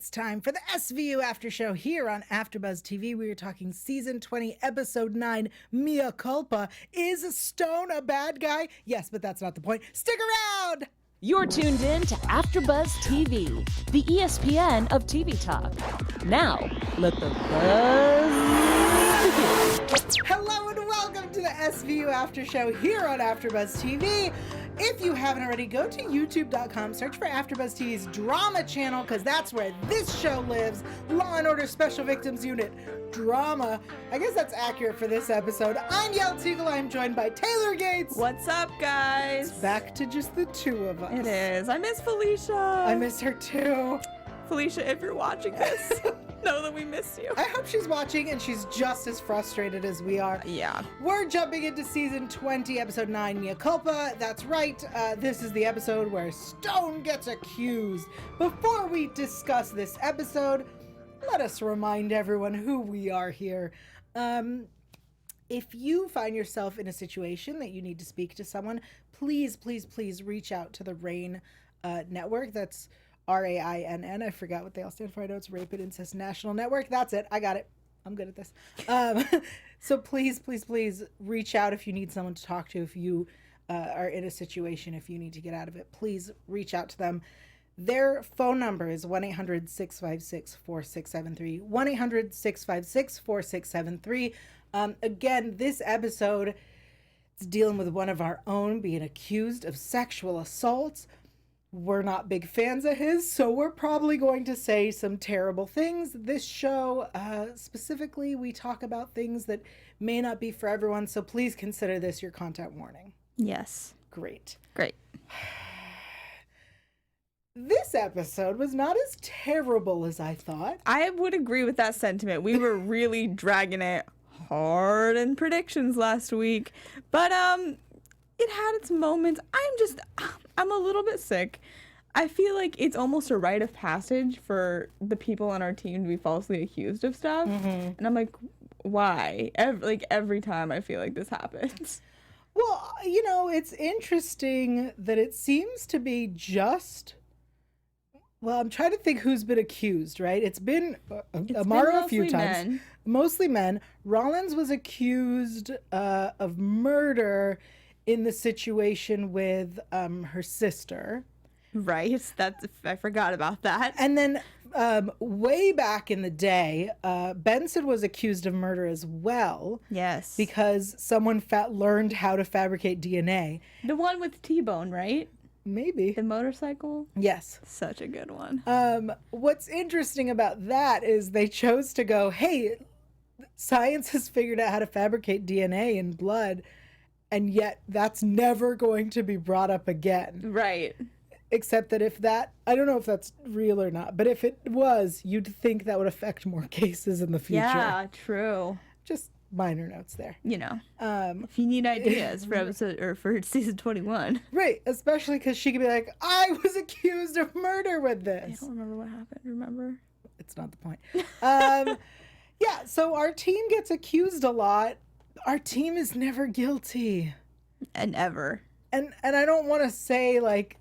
It's time for the SVU After Show here on AfterBuzz TV. We are talking Season 20, Episode 9, Mea Culpa. Is Stone a bad guy? Yes, but that's not the point. Stick around! You're tuned in to AfterBuzz TV, the ESPN of TV talk. Now, let the buzz begin. Hello and welcome to the SVU After Show here on AfterBuzz TV. If you haven't already, go to youtube.com, search for AfterBuzz TV's drama channel, because that's where this show lives. Law and Order Special Victims Unit drama. I guess that's accurate for this episode. I'm Yael Tygiel. I'm joined by Taylor Gates. What's up, guys? It's back to just the two of us. It is. I miss Felicia. I miss her too. Felicia, if you're watching this, know that we miss you. I hope she's watching and she's just as frustrated as we are. Yeah. We're jumping into Season 20, Episode 9, Mea Culpa. That's right. This is the episode where Stone gets accused. Before we discuss this episode, let us remind everyone who we are here. If you find yourself in a situation that you need to speak to someone, please, please, please reach out to the RAINN network. That's RAINN. I forgot what they all stand for. I know it's Rape and Incest National Network. That's it. I got it. I'm good at this. So please, please, please reach out if you need someone to talk to. If you are in a situation, if you need to get out of it, please reach out to them. Their phone number is 1-800-656-4673. 1-800-656-4673. Again, this episode is dealing with one of our own being accused of sexual assault. We're not big fans of his, so we're probably going to say some terrible things. This show, specifically, we talk about things that may not be for everyone, so please consider this your content warning. Yes. Great. Great. This episode was not as terrible as I thought. I would agree with that sentiment. We were really dragging it hard in predictions last week, but it had its moments. I'm a little bit sick. I feel like it's almost a rite of passage for the people on our team to be falsely accused of stuff. Mm-hmm. And I'm like, why? Every time I feel like this happens. Well, it's interesting that it seems to be just... Well, I'm trying to think who's been accused, right? It's been Amaro a few times. Men. Mostly men. Rollins was accused of murder in the situation with her sister. Right. I forgot about that. And then way back in the day, Benson was accused of murder as well. Yes. Because someone learned how to fabricate DNA. The one with T-Bone, right? Maybe. The motorcycle? Yes. Such a good one. What's interesting about that is they chose to go, hey, science has figured out how to fabricate DNA in blood, and yet that's never going to be brought up again. Right. Except that I don't know if that's real or not, but if it was, you'd think that would affect more cases in the future. Yeah, true. Just minor notes there. If you need ideas for episode or for season 21. Right, especially because she could be like, I was accused of murder with this. I don't remember what happened, remember? It's not the point. Yeah, so our team gets accused a lot. Our team is never guilty. And ever. And I don't want to say, like,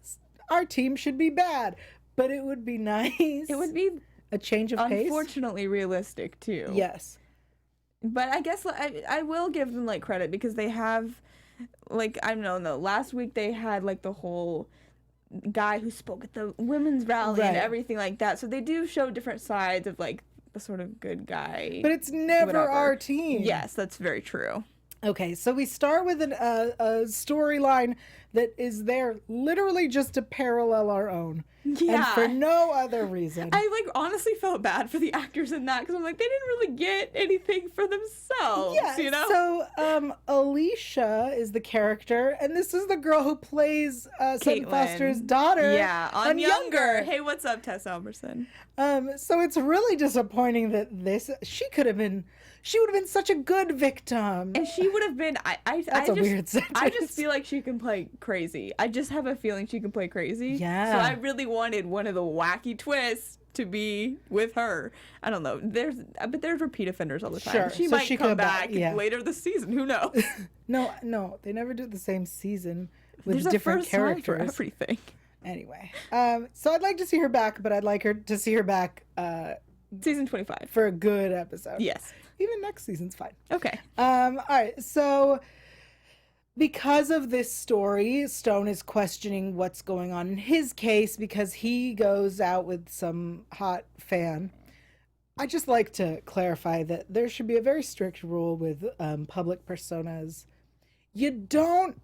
our team should be bad, but it would be nice. It would be a change of pace. Unfortunately realistic, too. Yes. But I guess I will give them, like, credit because they have, like, I don't know, last week they had, like, the whole guy who spoke at the women's rally and everything like that. So they do show different sides of, like, the sort of good guy. But it's never our team. Yes, that's very true. Okay, so we start with a storyline that is there literally just to parallel our own. Yeah. And for no other reason. I, like, honestly felt bad for the actors in that because I'm like, they didn't really get anything for themselves, you know? So, Alicia is the character, and this is the girl who plays Sutton Foster's daughter. Yeah, on Younger. Hey, what's up, Tess Alberson? So it's really disappointing that she would have been such a good victim. And she would have been, That's a weird sentence. I just feel like she can play crazy. I just have a feeling she can play crazy. Yeah. So I really wanted one of the wacky twists to be with her. I don't know. There's repeat offenders all the time. Sure. She might come back later this season. Who knows? No, they never do the same season with There's different a first time characters. for everything. Anyway, so I'd like to see her back, but I'd like her to see her back Season 25. for a good episode. Yes. Even next season's fine. Okay. All right, so because of this story, Stone is questioning what's going on in his case because he goes out with some hot fan. I just like to clarify that there should be a very strict rule with public personas. You don't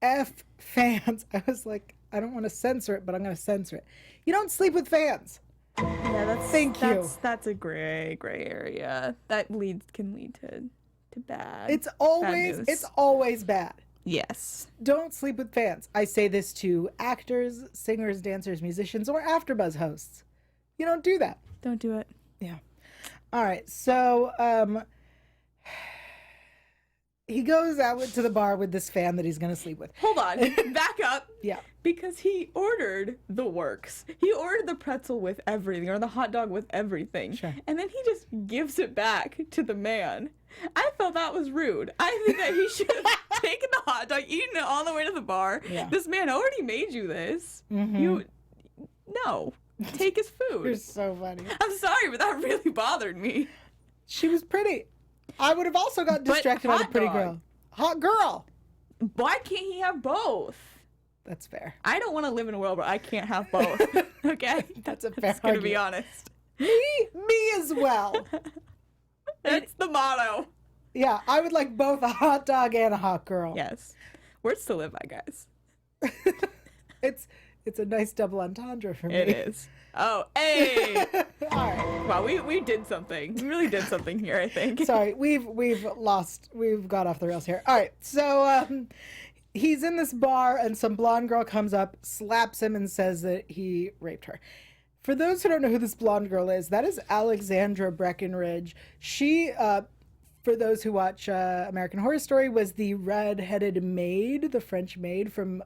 F fans. I was like, I don't want to censor it, but I'm going to censor it. You don't sleep with fans. Yeah, Thank you. That's a gray area. That can lead to bad. It's news. always bad. Yes. Don't sleep with fans. I say this to actors, singers, dancers, musicians, or AfterBuzz hosts. You don't do that. Don't do it. Yeah. All right. So he goes out to the bar with this fan that he's going to sleep with. Hold on. Back up. Yeah. Because he ordered the works. He ordered the pretzel with everything, or the hot dog with everything. Sure. And then he just gives it back to the man. I felt that was rude. I think that he should have taken the hot dog, eaten it on the way to the bar. Yeah. This man already made you this. Mm-hmm. No. Take his food. You're so funny. I'm sorry, but that really bothered me. She was pretty. I would have also got distracted by the hot pretty dog. girl. Hot girl. Why can't he have both? That's fair. I don't want to live in a world where I can't have both. Okay? That's a fair That's going to be argument. honest. Me as well. That's the motto. Yeah, I would like both a hot dog and a hot girl. Yes. Words to live by, guys. It's a nice double entendre for me. It is. Oh, hey! All right. Wow, we did something. We really did something here, I think. Sorry, we've got off the rails here. All right, so he's in this bar and some blonde girl comes up, slaps him, and says that he raped her. For those who don't know who this blonde girl is, that is Alexandra Breckenridge. She, for those who watch American Horror Story, was the red-headed maid, the French maid from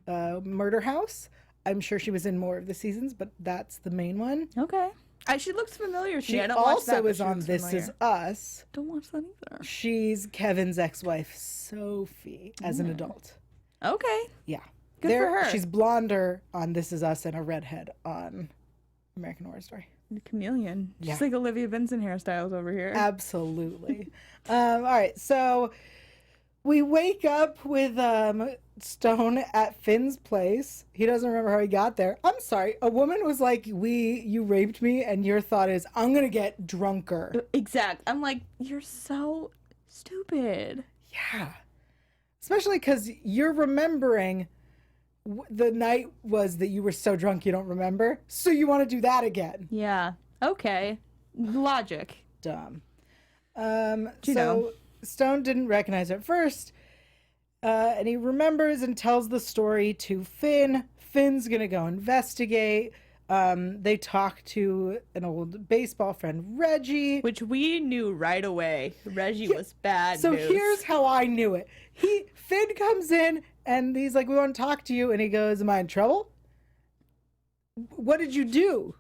Murder House. I'm sure she was in more of the seasons, but that's the main one. Okay. She looks familiar. She I don't watch also that, but is she on looks This familiar. Is Us. Don't watch that either. She's Kevin's ex-wife, Sophie, as an adult. Okay. Yeah. Good for her. She's blonder on This Is Us and a redhead on American Horror Story. The chameleon. Yeah. Just like Olivia Benson hairstyles over here. Absolutely. All right, so we wake up with Stone at Finn's place. He doesn't remember how he got there. I'm sorry. A woman was like, you raped me, and your thought is, I'm going to get drunker. Exact. I'm like, you're so stupid. Yeah. Especially because you're remembering the night was that you were so drunk you don't remember. So you want to do that again. Yeah. Okay. Logic. Dumb. You So know. Stone didn't recognize it at first. And he remembers and tells the story to Finn. Finn's going to go investigate. They talk to an old baseball friend, Reggie. Which we knew right away. Reggie was bad So news. here's how I knew it. Finn comes in and he's like, we want to talk to you. And he goes, am I in trouble? What did you do?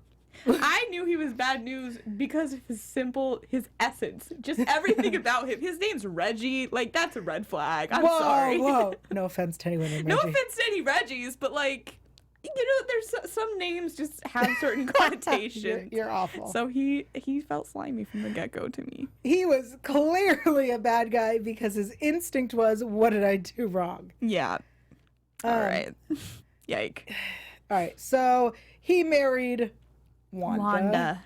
I knew he was bad news because of his essence. Just everything about him. His name's Reggie. Like, that's a red flag. I'm sorry. Whoa. No offense to anyone named No Reggie. offense to any Reggies, but like, you know, there's some names just have certain connotations. You're awful. So he felt slimy from the get-go to me. He was clearly a bad guy because his instinct was, what did I do wrong? Yeah. All right. Yike. All right. So he married Wanda.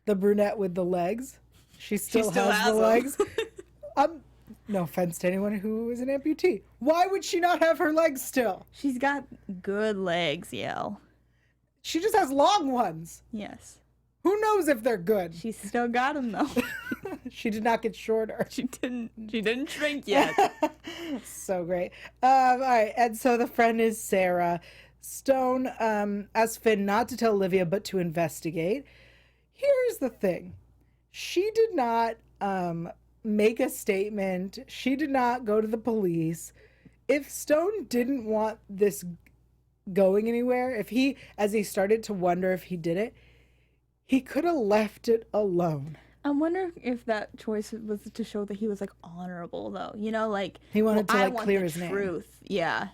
The brunette with the legs. She still has the them. legs. No offense to anyone who is an amputee. Why would she not have her legs still? She's got good legs, Yael. She just has long ones. Yes. Who knows if they're good? She's still got them though. She did not get shorter. She didn't shrink yet. So great. All right. And so the friend is Sarah. Stone asked Finn not to tell Olivia, but to investigate. Here's the thing. She did not make a statement. She did not go to the police. If Stone didn't want this going anywhere, as he started to wonder if he did it, he could have left it alone. I wonder if that choice was to show that he was like honorable though. You know, like He wanted to I like want clear the his name. truth. Yeah.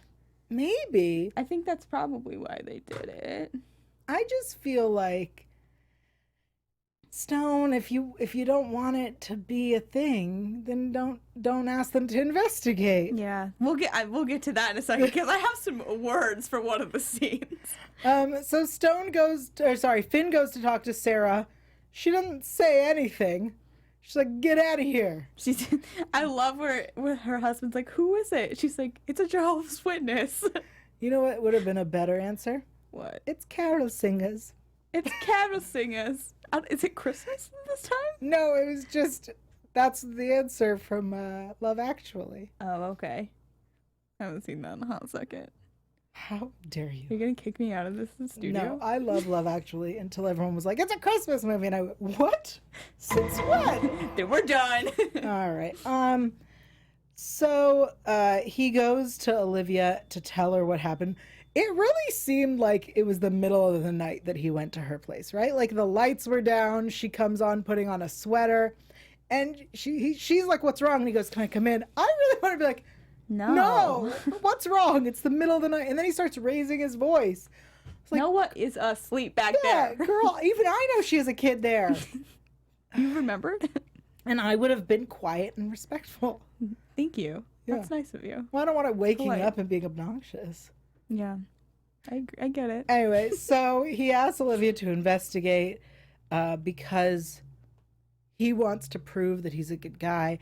Maybe. I think that's probably why they did it. I just feel like, Stone, if you don't want it to be a thing, then don't ask them to investigate. Yeah, we'll get to that in a second because I have some words for one of the scenes. So Finn goes to talk to Sarah. She doesn't say anything. She's like, "Get out of here." I love where her husband's like, "Who is it?" She's like, "It's a Jehovah's Witness." You know what would have been a better answer? What? It's carol singers. It's carol singers. Is it Christmas this time? No, it was just, that's the answer from Love Actually. Oh, okay. I haven't seen that in a hot second. How dare you? You're gonna kick me out of this studio? No, I love Love Actually until everyone was like, "It's a Christmas movie," and I went, "What? Since when?" Then we're done. All right. So he goes to Olivia to tell her what happened. It really seemed like it was the middle of the night that he went to her place, right? Like the lights were down. She comes on putting on a sweater, and she's like, "What's wrong?" And he goes, "Can I come in?" I really want to be like, No, what's wrong? It's the middle of the night. And then he starts raising his voice. It's like, Noah is asleep back yeah, there. girl, even I know she has a kid there. You remembered? And I would have been quiet and respectful. Thank you. Yeah. That's nice of you. Well, I don't want to waking Polite. up and being obnoxious. Yeah. I get it. Anyway, so he asks Olivia to investigate because he wants to prove that he's a good guy.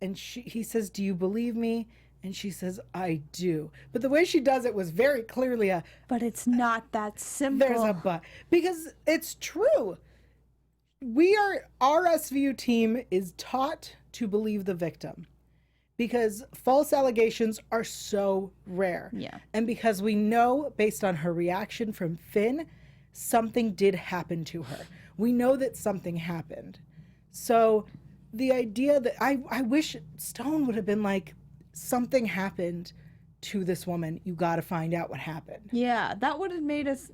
And he says, "Do you believe me?" And she says, "I do." But the way she does it was very clearly But it's not that simple. there's a but. Because it's true. Our SVU team is taught to believe the victim. Because false allegations are so rare. Yeah. And because we know, based on her reaction from Finn, something did happen to her. We know that something happened. So the idea that I wish Stone would have been like, something happened to this woman. You got to find out what happened. Yeah, that would have made us,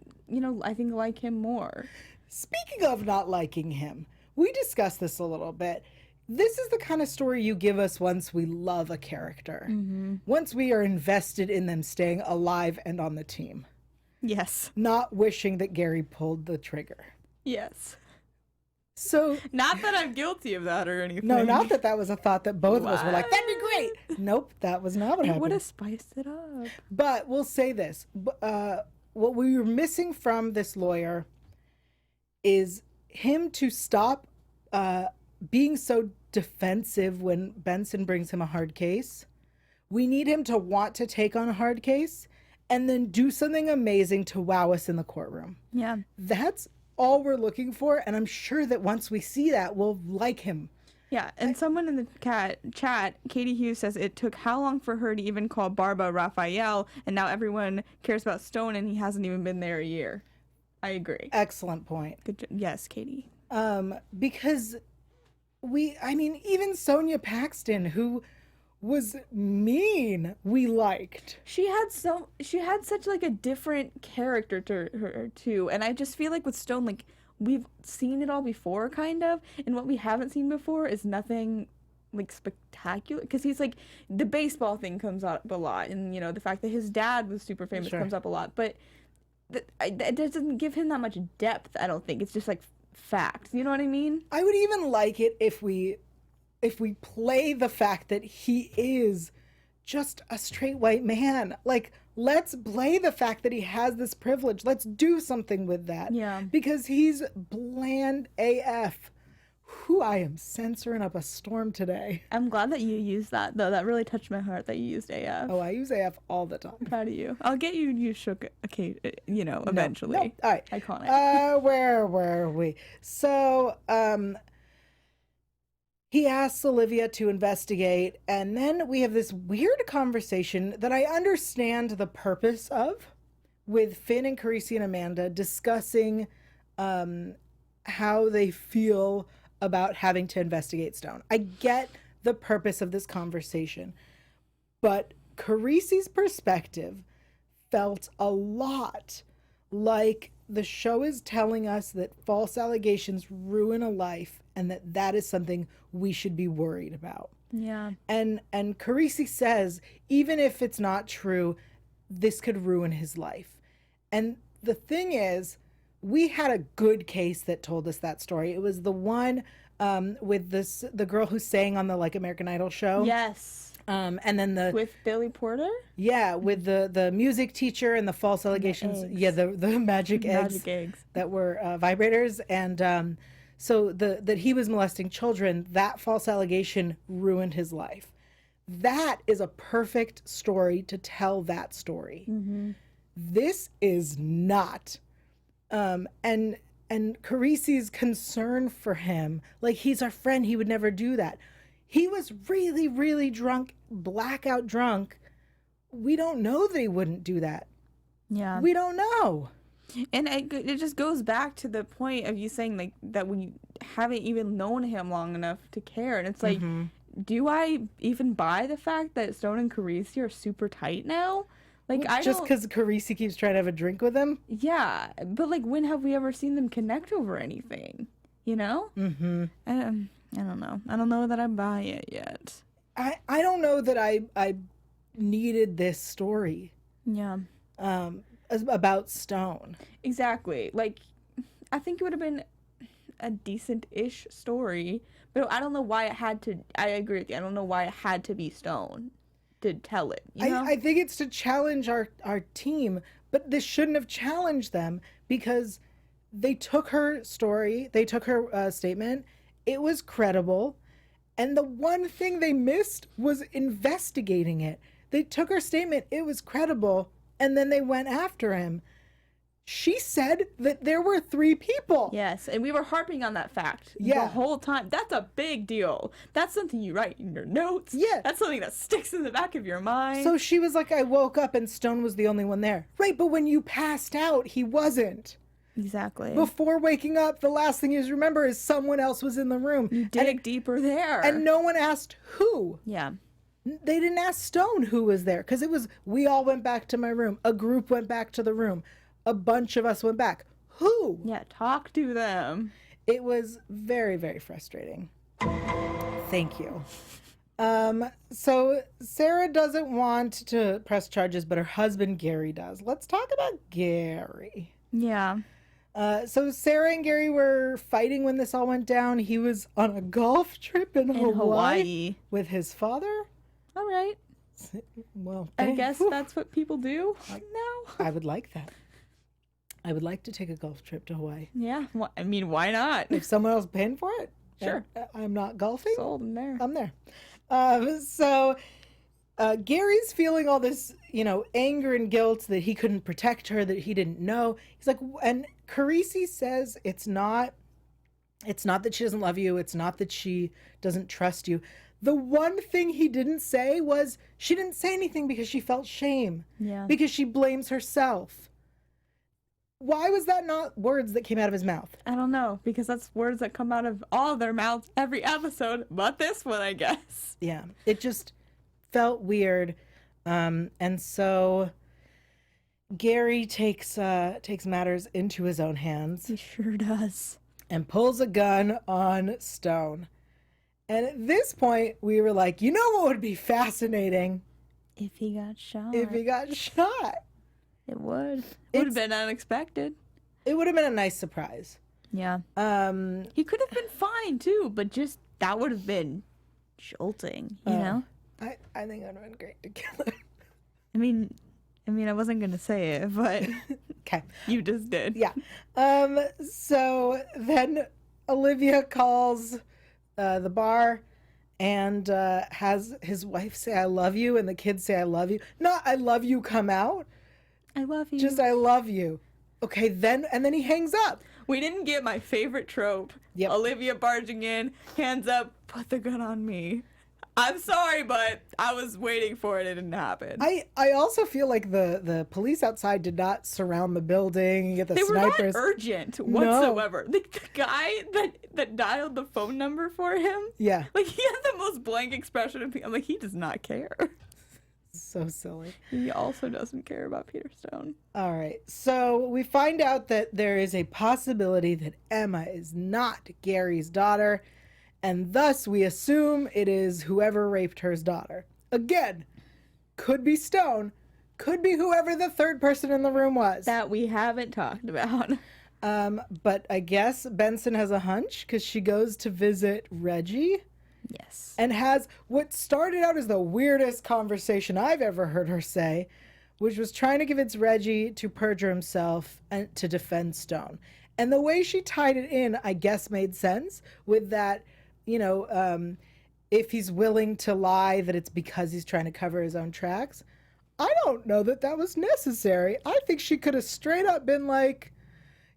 I think like him more. Speaking of not liking him, we discussed this a little bit. This is the kind of story you give us once we love a character. Mm-hmm. Once we are invested in them staying alive and on the team. Yes. Not wishing that Gary pulled the trigger. Yes. So, not that I'm guilty of that or anything. no, not that was a thought that both of us were like, "That'd be great." Nope, that was not what It happened. would have spiced it up. But we'll say this. What we were missing from this lawyer is him to stop being so defensive when Benson brings him a hard case. We need him to want to take on a hard case and then do something amazing to wow us in the courtroom. Yeah. That's all we're looking for, and I'm sure that once we see that, we'll like him. Yeah, and someone in the chat, Katie Hughes, says it took how long for her to even call Barba Raphael, and now everyone cares about Stone, and he hasn't even been there a year. I agree. Excellent point. Yes, Katie. Because even Sonia Paxton, who was mean, we liked. She had such like a different character to her too, and I just feel like with Stone, like we've seen it all before, kind of, and what we haven't seen before is nothing like spectacular. Because he's like, the baseball thing comes up a lot, and the fact that his dad was super famous comes up a lot, but it doesn't give him that much depth. I don't think it's just like facts. You know what I mean? I would even like it if we play the fact that he is just a straight white man. Like, let's play the fact that he has this privilege. Let's do something with that. Yeah. Because he's bland AF. Whew, I am censoring up a storm today. I'm glad that you used that, though. That really touched my heart that you used AF. Oh, I use AF all the time. I'm proud of you. I'll get you shook, okay, eventually. No. All right. Iconic. Where were we? So, he asks Olivia to investigate, and then we have this weird conversation that I understand the purpose of, with Finn and Carisi and Amanda discussing how they feel about having to investigate Stone. I get the purpose of this conversation, but Carisi's perspective felt a lot like the show is telling us that false allegations ruin a life, and that is something we should be worried about. Yeah. And Carisi says, even if it's not true, this could ruin his life. And the thing is, we had a good case that told us that story. It was the one with the girl who sang on the like American Idol show. Yes. And then with Billy Porter? Yeah, with the music teacher and the false allegations. The magic eggs that were vibrators. And so that he was molesting children, that false allegation ruined his life. That is a perfect story to tell that story. Mm-hmm. This is not. And Carisi's concern for him, like, he's our friend, he would never do that. He was really, really drunk, blackout drunk. We don't know that he wouldn't do that. Yeah. We don't know. And it just goes back to the point of you saying like that we haven't even known him long enough to care. And it's like, do I even buy the fact that Stone and Carisi are super tight now? Like, I just don't... because Carisi keeps trying to have a drink with him? Yeah, but like, when have we ever seen them connect over anything? You know? Mm-hmm. I don't know. I don't know that I buy it yet. I don't know that I needed this story. Yeah. About Stone. Exactly. Like, I think it would have been a decent-ish story, but I don't know why it had to... I agree with you. I don't know why it had to be Stone to tell it, you know? I think it's to challenge our team, but this shouldn't have challenged them because they took her story, they took her statement, it was credible, and the one thing they missed was investigating it. They took her statement, it was credible, and then they went after him. She said that there were 3 people. Yes, and we were harping on that fact the whole time. That's a big deal. That's something you write in your notes. Yeah. That's something that sticks in the back of your mind. So she was like, I woke up and Stone was the only one there. Right, but when you passed out, he wasn't. Exactly. Before waking up, the last thing you remember is someone else was in the room. You dig deeper there. And no one asked who. Yeah. They didn't ask Stone who was there because it was, we all went back to my room. A group went back to the room. A bunch of us went back. Who? Yeah, talk to them. It was very, very frustrating. Thank you. So Sarah doesn't want to press charges, but her husband Gary does. Let's talk about Gary. Yeah. So Sarah and Gary were fighting when this all went down. He was on a golf trip in Hawaii with his father. All right. Well, I guess that's what people do now. I would like that. I would like to take a golf trip to Hawaii. Yeah. Well, I mean, why not? If someone else paying for it, sure. I'm not golfing. Sold. I'm there. I'm there. So Gary's feeling all this, anger and guilt that he couldn't protect her, that he didn't know. He's like, and Carisi says it's not that she doesn't love you. It's not that she doesn't trust you. The one thing he didn't say was she didn't say anything because she felt shame. Yeah. Because she blames herself. Why was that not words that came out of his mouth? I don't know, because that's words that come out of all their mouths every episode, but this one, I guess. Yeah, it just felt weird. And so Gary takes matters into his own hands. He sure does. And pulls a gun on Stone. And at this point, we were like, you know what would be fascinating? If he got shot. If he got shot. It would. It would have been unexpected. It would have been a nice surprise. Yeah. He could have been fine too, but just that would have been jolting, you know? I think that would have been great to kill him. I mean, I wasn't gonna say it, but okay, you just did. Yeah. So then Olivia calls the bar and has his wife say "I love you" and the kids say "I love you." Not "I love you" come out. I love you. Just "I love you." Okay, then he hangs up. We didn't get my favorite trope. Yep. Olivia barging in, hands up, put the gun on me. I'm sorry, but I was waiting for it. It didn't happen. I also feel like the police outside did not surround the building and get the snipers. They were not urgent whatsoever. No. The guy that dialed the phone number for him, yeah, like he had the most blank expression. I'm like, he does not care. So silly. He also doesn't care about Peter Stone. All right. So we find out that there is a possibility that Emma is not Gary's daughter, and thus we assume it is whoever raped her daughter. Again, could be Stone, could be whoever the third person in the room was. That we haven't talked about. But I guess Benson has a hunch because she goes to visit Reggie. Yes. And has what started out as the weirdest conversation I've ever heard her say, which was trying to convince Reggie to perjure himself and to defend Stone. And the way she tied it in, I guess, made sense with that, if he's willing to lie, that it's because he's trying to cover his own tracks. I don't know that that was necessary. I think she could have straight up been like,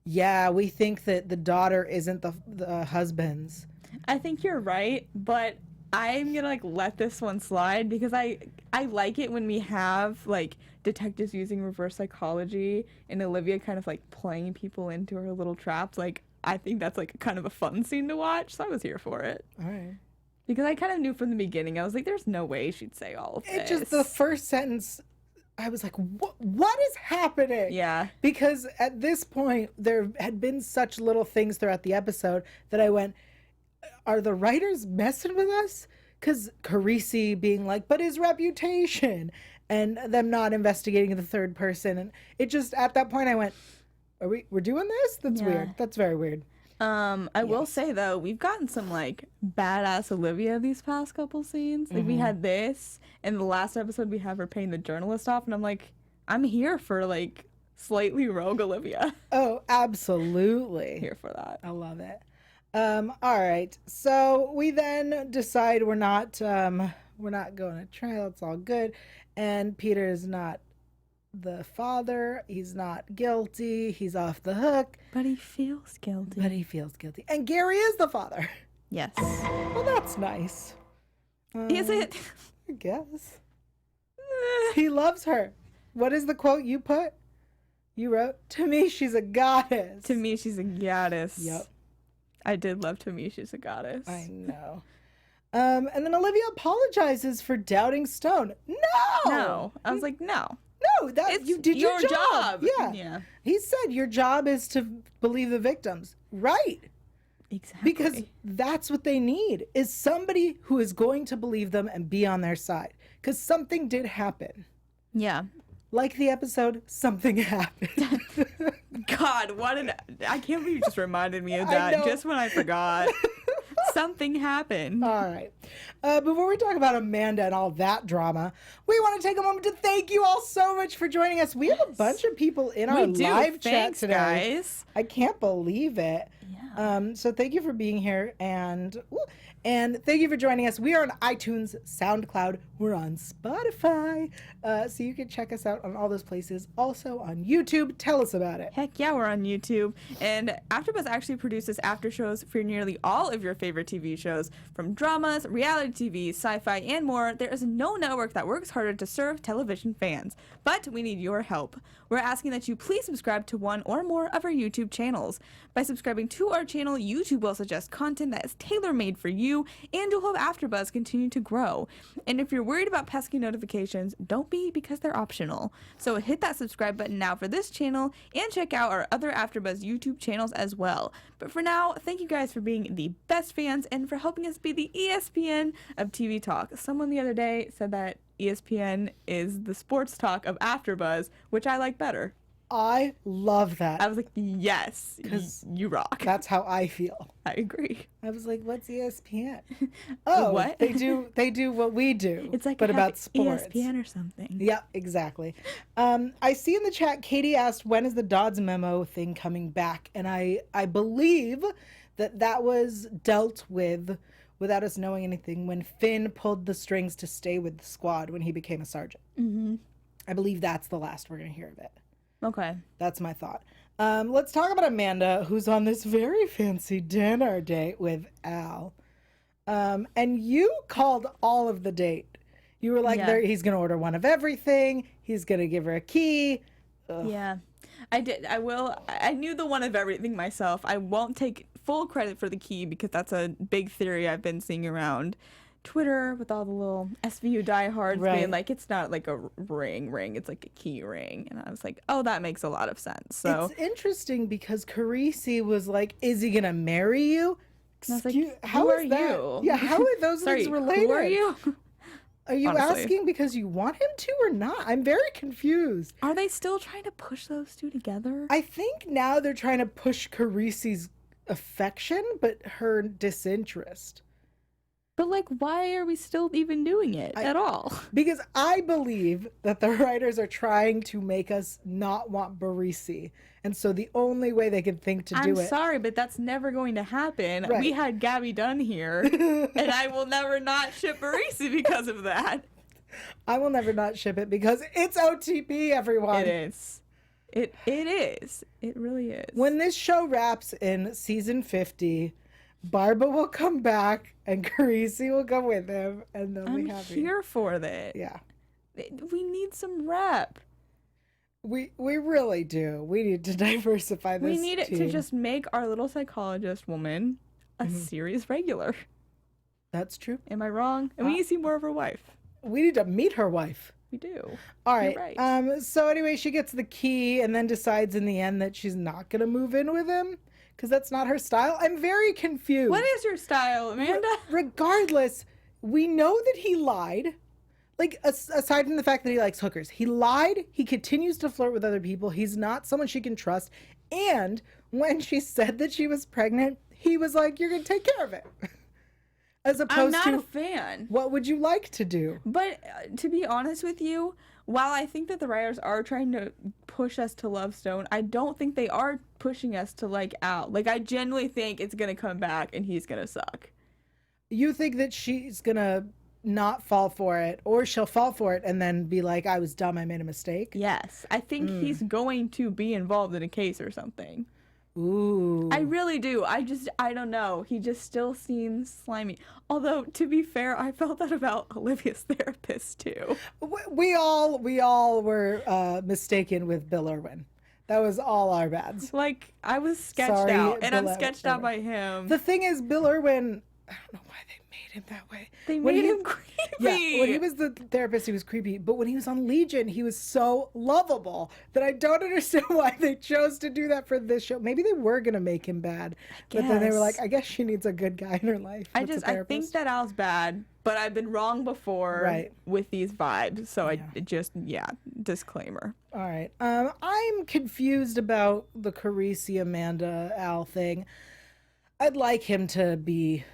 yeah, we think that the daughter isn't the husband's. I think you're right, but I'm gonna let this one slide because I like it when we have detectives using reverse psychology and Olivia kind of playing people into her little traps. I think that's kind of a fun scene to watch, so I was here for it. All right. Because I kind of knew from the beginning, I was like, there's no way she'd say all of this. It just, the first sentence, I was like, what is happening? Yeah. Because at this point, there had been such little things throughout the episode that I went, are the writers messing with us? Because Carisi being like, but his reputation, and them not investigating the third person. And it just, at that point, I went, we're doing this? That's weird. That's very weird. I will say, though, we've gotten some, badass Olivia these past couple scenes. We had this, and the last episode we have her paying the journalist off, and I'm like, I'm here for, slightly rogue Olivia. Oh, absolutely. Here for that. I love it. All right. So we then decide we're not going to trial. It's all good. And Peter is not the father. He's not guilty. He's off the hook. But he feels guilty. And Gary is the father. Yes. Well, that's nice. Is it? I guess. He loves her. What is the quote you put? You wrote, "To me, she's a goddess." To me, she's a goddess. Yep. I did love To Me, She's a Goddess. I know. And then Olivia apologizes for doubting Stone. No. I was like, no. No, you did your job. Yeah. He said your job is to believe the victims. Right. Exactly. Because that's what they need, is somebody who is going to believe them and be on their side. Because something did happen. Yeah. Like the episode, something happened. God, I can't believe you just reminded me of that just when I forgot. Something happened. All right. Before we talk about Amanda and all that drama, we want to take a moment to thank you all so much for joining us. We have a bunch of people in our live chat today. Guys. I can't believe it. Yeah. So thank you for being here, and thank you for joining us. We are on iTunes, SoundCloud, we're on Spotify, so you can check us out on all those places. Also on YouTube. Tell us about it. Heck yeah, we're on YouTube. And AfterBuzz actually produces after shows for nearly all of your favorite TV shows. From dramas, reality TV, sci-fi, and more, there is no network that works harder to serve television fans. But we need your help. We're asking that you please subscribe to one or more of our YouTube channels. By subscribing to our channel, YouTube will suggest content that is tailor-made for you, and you'll help AfterBuzz continue to grow. And if you're worried about pesky notifications, don't be, because they're optional. So hit that subscribe button now for this channel, and check out our other AfterBuzz YouTube channels as well. But for now, thank you guys for being the best fans and for helping us be the ESPN of TV talk. Someone the other day said that ESPN is the sports talk of AfterBuzz, which I like better. I love that. I was like, yes, you rock. That's how I feel. I agree. I was like, what's ESPN? Oh, what? They do what we do. It's like, but about sports. ESPN or something. Yeah, exactly. I see in the chat, Katie asked, when is the Dodds memo thing coming back? And I believe that was dealt with without us knowing anything when Finn pulled the strings to stay with the squad when he became a sergeant. Mm-hmm. I believe that's the last we're going to hear of it. Okay. That's my thought. Let's talk about Amanda, who's on this very fancy dinner date with Al. And you called all of the date. You were like, he's going to order one of everything. He's going to give her a key. Ugh. Yeah, I did. I knew the one of everything myself. I won't take full credit for the key because that's a big theory I've been seeing around Twitter with all the little SVU diehards being like, it's not like a ring, it's like a key ring. And I was like, oh, that makes a lot of sense. So it's interesting because Carisi was like, is he gonna marry you? And I was like, how are you? Yeah, how are those things related? Who are you? Are you honestly. asking because you want him to or not? I'm very confused. Are they still trying to push those two together? I think now they're trying to push Carisi's affection, but her disinterest. But like, why are we still even doing it at all? Because I believe that the writers are trying to make us not want Barisi. And so the only way they can think to do I'm it. sorry, but that's never going to happen. Right. We had Gabby Dunn here, and I will never not ship Barisi because of that. I will never not ship it because it's OTP, everyone. It is. It is. It really is. When this show wraps in season 50, Barba will come back and Carisi will come with him and they'll I'm be happy. here for that. Yeah. We need some rep. We really do. We need to diversify this We need it to team. just make our little psychologist woman a series regular. That's true. Am I wrong? And we need to see more of her wife. We need to meet her wife. We do. All You're right. right. So anyway, she gets the key and then decides in the end that she's not going to move in with him because that's not her style. I'm very confused. What is your style, Amanda? Regardless, we know that he lied. Like, aside from the fact that he likes hookers, he lied. He continues to flirt with other people. He's not someone she can trust. And when she said that she was pregnant, he was like, "You're going to take care of it." As I'm opposed not to, a fan. what would you like to do? But to be honest with you, while I think that the writers are trying to push us to love Stone, I don't think they are pushing us to like Al. Like, I genuinely think it's going to come back and he's going to suck. You think that she's going to not fall for it, or she'll fall for it and then be like, "I was dumb, I made a mistake"? Yes. I think he's going to be involved in a case or something. Ooh. I really do. I don't know. He just still seems slimy. Although, to be fair, I felt that about Olivia's therapist, too. We all were mistaken with Bill Irwin. That was all our bads. Like, I was sketched Sorry, out, and I'm Bill sketched out Irwin. by him. The thing is, Bill Irwin, I don't know why they made him that way. They When made he- him creepy. Yeah, when he was the therapist, he was creepy. But when he was on Legion, he was so lovable that I don't understand why they chose to do that for this show. Maybe they were going to make him bad. But then they were like, I guess she needs a good guy in her life. I That's a think therapist. that Al's bad, but I've been wrong before Right. with these vibes. So Yeah. I just, disclaimer. All right. I'm confused about the Carisi Amanda Al thing. I'd like him to be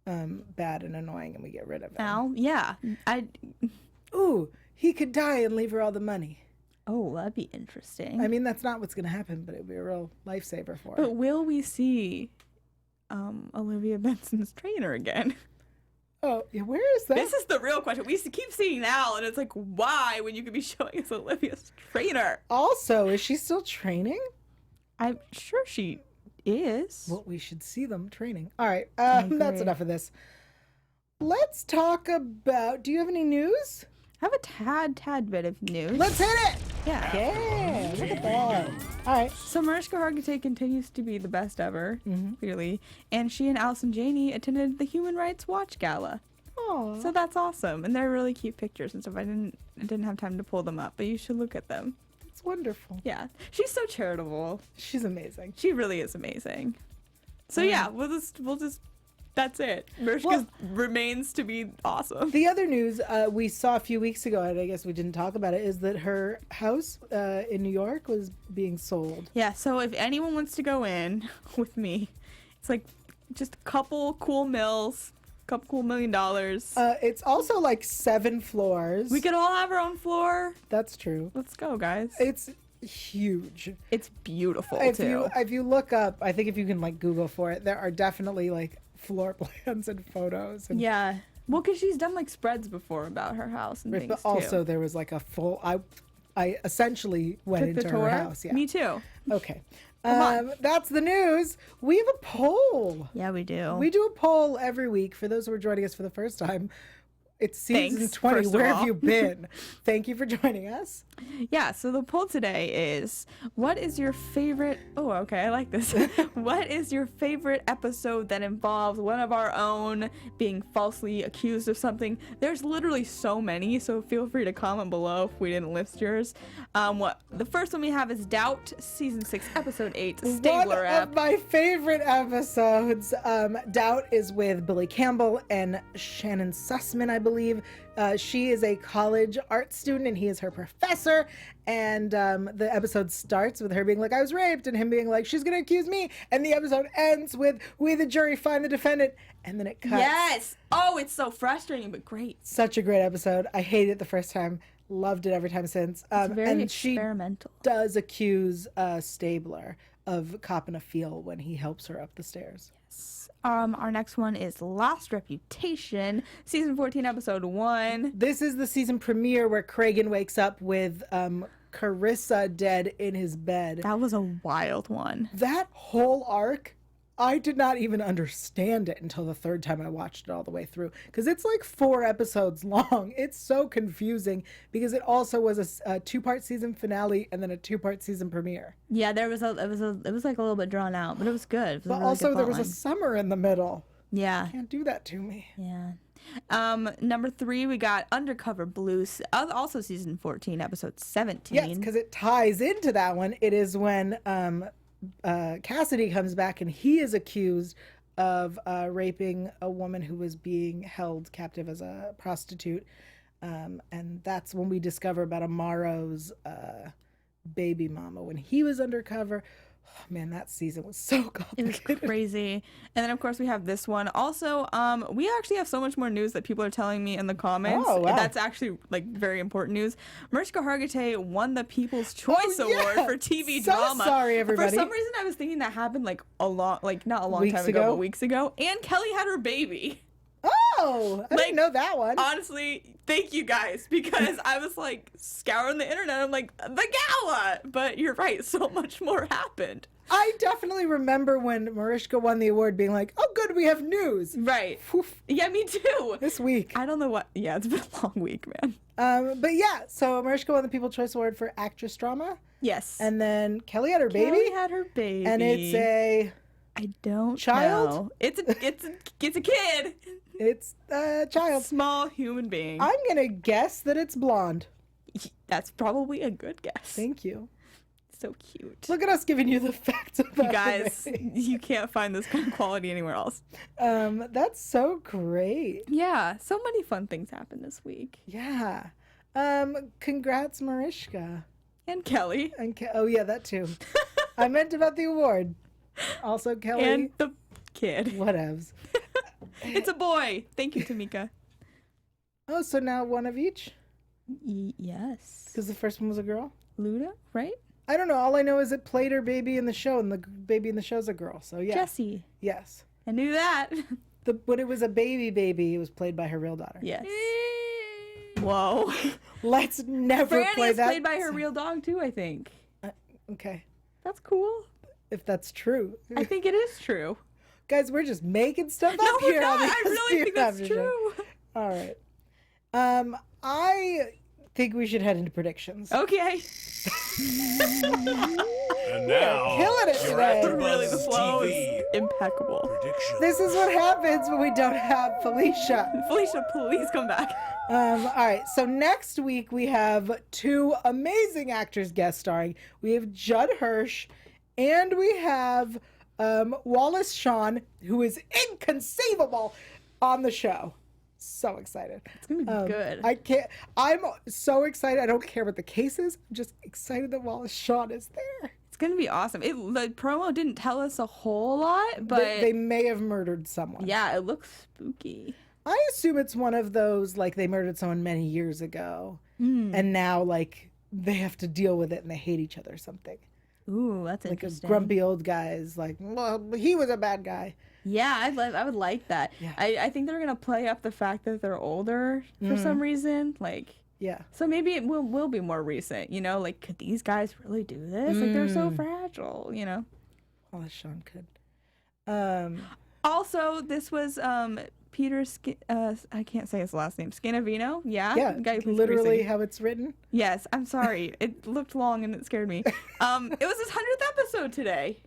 bad and annoying and we get rid of him. Al? Yeah. Ooh, he could die and leave her all the money. Oh, that'd be interesting. I mean, that's not what's going to happen, but it would be a real lifesaver for her. But will we see Olivia Benson's trainer again? Oh, yeah, where is that? This is the real question. We keep seeing Al, and it's like, why when you could be showing us Olivia's trainer? Also, is she still training? I'm sure she is. Well, we should see them training. All right, agree. that's enough of this. Let's talk about, do you have any news? I have a tad bit of news. Let's hit it! Yeah. Yeah, look at that. All right. So Mariska Hargitay continues to be the best ever, clearly, and she and Allison Janney attended the Human Rights Watch Gala. Oh, So that's awesome, and they're really cute pictures and stuff. I didn't have time to pull them up, but you should look at them. it's wonderful. Yeah, she's so charitable. She's amazing. She really is amazing. So yeah, we'll just that's it. Mariska remains to be awesome. The other news we saw a few weeks ago, and I guess we didn't talk about it, is that her house in New York was being sold. Yeah, so if anyone wants to go in with me, it's like just a couple cool mills, couple cool $1 million. It's also like 7 floors. We could all have our own floor. That's true. Let's go, guys. It's huge. It's beautiful If too. you look up, I think if you can like Google for it, there are definitely like floor plans and photos. And, Yeah. Well, because she's done like spreads before about her house and but things also too. there was like a full. I essentially went Took the into tour. her house. Yeah. Me too. Okay. on. That's the news. We have a poll. Yeah, we do. We do a poll every week for those who are joining us for the first time. It's season Thanks, 20. first of Where have all. you been? Thank you for joining us. Yeah, so the poll today is, what is your favorite... Oh, okay, I like this. What is your favorite episode that involves one of our own being falsely accused of something? There's literally so many, so feel free to comment below if we didn't list yours. The first one we have is Doubt, Season 6, Episode 8, Stabler One App. of my favorite episodes. Doubt is with Billy Campbell and Shannon Sussman, I believe. believe she is a college art student and he is her professor. And the episode starts with her being like, I was raped, and him being like, she's going to accuse me. And the episode ends with, we the jury find the defendant. And then it cuts. Yes. Oh, it's so frustrating, but great. Such a great episode. I hated it the first time. Loved it every time since. It's very and experimental. She does accuse Stabler of copping a feel when he helps her up the stairs. Yes. Our next one is Lost Reputation, season 14, episode 1. This is the season premiere where Kragan wakes up with Carissa dead in his bed. That was a wild one. That whole arc, I did not even understand it until the third time I watched it all the way through, because it's like 4 episodes long. It's so confusing because it also was a 2-part season finale and then a 2-part season premiere. Yeah, it was like a little bit drawn out, but it was good. It was a But really also good there was plotline. a summer in the middle. Yeah. Can't do that to me. Yeah. Number 3, we got Undercover Blues, also season 14, episode 17. Yes, because it ties into that one. It is when Cassidy comes back and he is accused of raping a woman who was being held captive as a prostitute. And that's when we discover about Amaro's baby mama when he was undercover. Oh, man, that season was so complicated. It was crazy. And then, of course, we have this one. Also, we actually have so much more news that people are telling me in the comments. Oh, wow. That's actually, like, very important news. Mariska Hargitay won the People's Choice Award for TV drama. Sorry, everybody. For some reason, I was thinking that happened, like, not a long Weeks time ago, ago? but weeks ago. And Kelly had her baby. Oh, I didn't know that one. Honestly, thank you guys, because I was like scouring the internet. I'm like, the gala. But you're right, so much more happened. I definitely remember when Mariska won the award being like, oh, good, we have news. Right. Oof, Yeah, me too. this week. I don't know what. Yeah, it's been a long week, man. But yeah, so Mariska won the People's Choice Award for Actress Drama. Yes. And then Kelly had her baby. Kelly had her baby. And it's a I don't child? know. It's a kid. It's a child. Small human being. I'm gonna guess that it's blonde. That's probably a good guess. Thank you. So cute. Look at us giving you the facts about You the guys, baby. you can't find this kind of quality anywhere else. That's so great. Yeah, so many fun things happened this week. Yeah. Congrats, Mariska. And Kelly. And oh yeah, that too. I meant about the award. Also Kelly. And the kid. Whatevs. It's a boy. Thank you, Tamika. Oh, so now one of each? Yes. Because the first one was a girl? Luda, right? I don't know. All I know is it played her baby in the show, and the baby in the show's a girl. So yeah. Jessie. Yes. I knew that. When it was a baby, it was played by her real daughter. Yes. Whoa. Let's never Franny play is that. played by her real dog too, I think. Okay. That's cool. If that's true. I think it is true. Guys, we're just making stuff No, up we're here. not. on the I really think SVU that's After Show. true. All right. I think we should head into predictions. Okay. And now, killing it your today. AfterBuzz Really, the flow TV is impeccable. prediction. This is what happens when we don't have Felicia. Felicia, please come back. All right, so next week we have 2 amazing actors guest starring. We have Judd Hirsch, and we have Wallace Shawn, who is inconceivable on the show. So excited. It's gonna be good. I'm so excited. I don't care what the case is. I'm just excited that Wallace Shawn is there. It's gonna be awesome. The promo didn't tell us a whole lot, but They may have murdered someone. yeah, it looks spooky. I assume it's one of those, like, they murdered someone many years ago, and now, like, they have to deal with it and they hate each other or something. Ooh, that's Like a interesting. grumpy old guy is like, well, he was a bad guy. Yeah, I would like that. Yeah. I think they're gonna play up the fact that they're older for some reason. Like, Yeah. so maybe it will be more recent. You know, like, could these guys really do this? Like, they're so fragile. You know. Wallace Shawn could. Also, this was Peter. I can't say his last name. Scanavino. Yeah. Yeah, the guy who plays literally Greasy. how it's written. Yes. I'm sorry. It looked long and it scared me. It was his 100th episode today.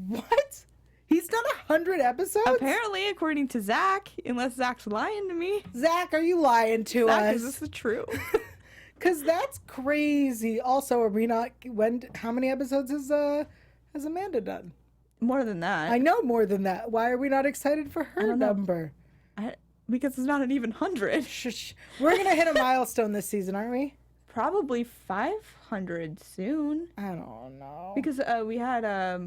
What? He's done 100 episodes? Apparently, according to Zach, unless Zach's lying to me. Zach, are you lying to Zach, is us? this the truth? Because that's crazy. Also, are we not, how many episodes has Amanda done? More than that. I know more than that. Why are we not excited for her don't know. number? because it's not an even 100. Shh. We're going to hit a milestone this season, aren't we? Probably 500 soon. I don't know. Because we had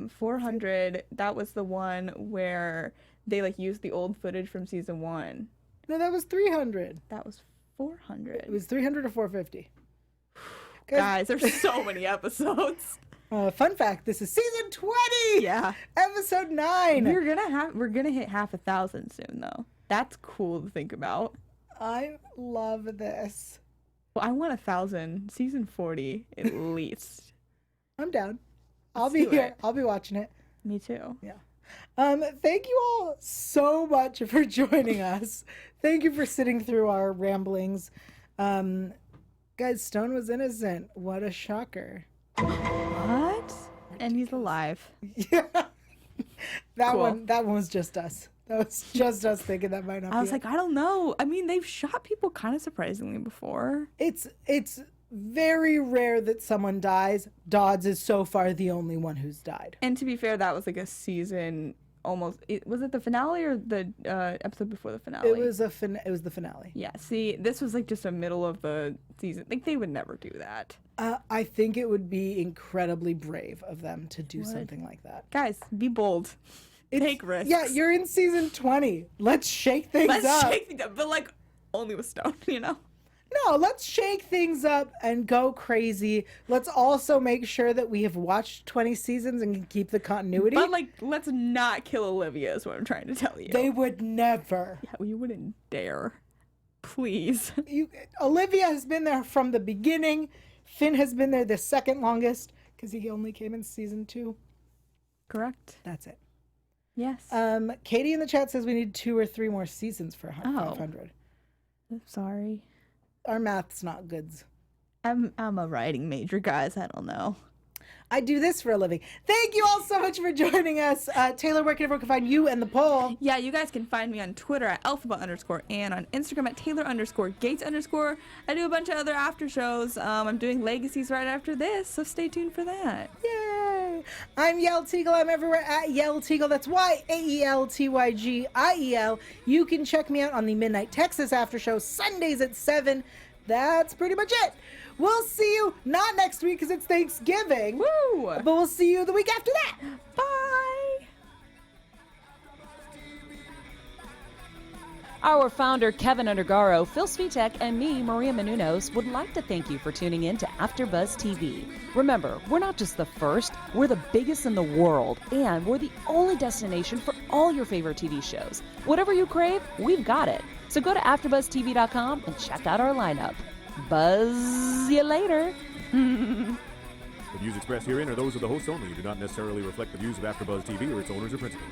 400. That was the one where they like used the old footage from season 1. No, that was 300. That was 400. It was 300 or 450. Guys, there's so many episodes. Fun fact, this is season 20. Yeah. Episode 9. We're gonna hit 500,000 soon though. That's cool to think about. I love this. Well, I want 1,000. Season 40 at least. I'm down. I'll Let's be do here. it. I'll be watching it. Me too. Yeah. Thank you all so much for joining us. Thank you for sitting through our ramblings. Guys, Stone was innocent. What a shocker. What? And he's alive. Yeah. That Cool. one was just us. That was just us thinking that might not be I was it. like, I don't know. I mean, they've shot people kind of surprisingly before. It's very rare that someone dies. Dodds is so far the only one who's died. And to be fair, that was like a season almost. Was it the finale or the episode before the finale? It was the finale. Yeah. See, this was like just a middle of the season. Like they would never do that. I think it would be incredibly brave of them to do Would. something like that. Guys, be bold. Take risks. Yeah, you're in season 20. Let's shake things Let's up. shake things up, but like only with Stone, you know. No, let's shake things up and go crazy. Let's also make sure that we have watched 20 seasons and can keep the continuity. But like, let's not kill Olivia. Is what I'm trying to tell you. They would never. Yeah, well, you wouldn't dare. Please. Olivia has been there from the beginning. Finn has been there the second longest because he only came in season 2. Correct. That's it. Yes. Katie in the chat says we need 2 or 3 more seasons for 500. I'm sorry. Our math's not goods. I'm a writing major, guys. I don't know. I do this for a living. Thank you all so much for joining us. Taylor, where can everyone find you and the poll? Yeah, you guys can find me on Twitter at alphabet_ and on Instagram at Taylor_Gates_. I do a bunch of other after shows. I'm doing Legacies right after this, so stay tuned for that. Yay! I'm Yael Tygiel. I'm everywhere at Yael Tygiel. That's YAELTYGIEL. You can check me out on the Midnight Texas After Show Sundays at 7. That's pretty much it. We'll see you not next week because it's Thanksgiving. Woo! But we'll see you the week after that. Bye! Our founder, Kevin Undergaro, Phil Svitek, and me, Maria Menounos, would like to thank you for tuning in to AfterBuzz TV. Remember, we're not just the first, we're the biggest in the world, and we're the only destination for all your favorite TV shows. Whatever you crave, we've got it. So go to AfterBuzzTV.com and check out our lineup. Buzz you later. The views expressed herein are those of the hosts only and do not necessarily reflect the views of AfterBuzz TV or its owners or principals.